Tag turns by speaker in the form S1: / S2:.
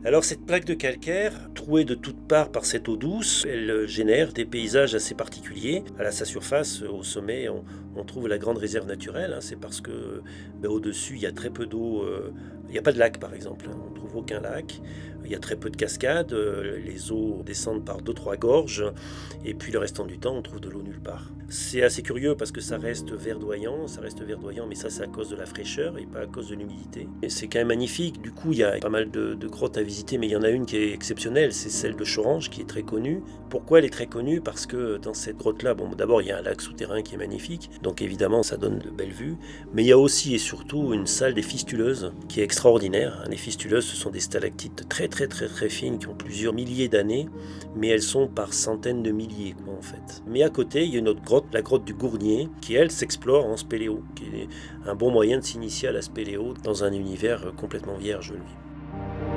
S1: Alors cette plaque de calcaire, trouée de toutes parts par cette eau douce, elle génère des paysages assez particuliers. À sa surface, au sommet, on trouve la grande réserve naturelle. C'est parce que au-dessus, il y a très peu d'eau. Il n'y a pas de lac, par exemple. On ne trouve aucun lac. Il y a très peu de cascades. Les eaux descendent par deux, trois gorges. Et puis le restant du temps, on trouve de l'eau nulle part. C'est assez curieux parce que ça reste verdoyant. Mais ça, c'est à cause de la fraîcheur et pas à cause de l'humidité. Et c'est quand même magnifique. Du coup, il y a pas mal de grottes à visiter, mais il y en a une qui est exceptionnelle, c'est celle de Chorange, qui est très connue. Pourquoi elle est très connue? Parce que dans cette grotte-là, d'abord, il y a un lac souterrain qui est magnifique, donc évidemment, ça donne de belles vues. Mais il y a aussi et surtout une salle des fistuleuses qui est extraordinaire. Les fistuleuses, ce sont des stalactites très, très, très, très fines qui ont plusieurs milliers d'années, mais elles sont par centaines de milliers, en fait. Mais à côté, il y a une autre grotte, la grotte du Gournier, qui, elle, s'explore en spéléo, qui est un bon moyen de s'initier à la spéléo dans un univers complètement vierge, lui.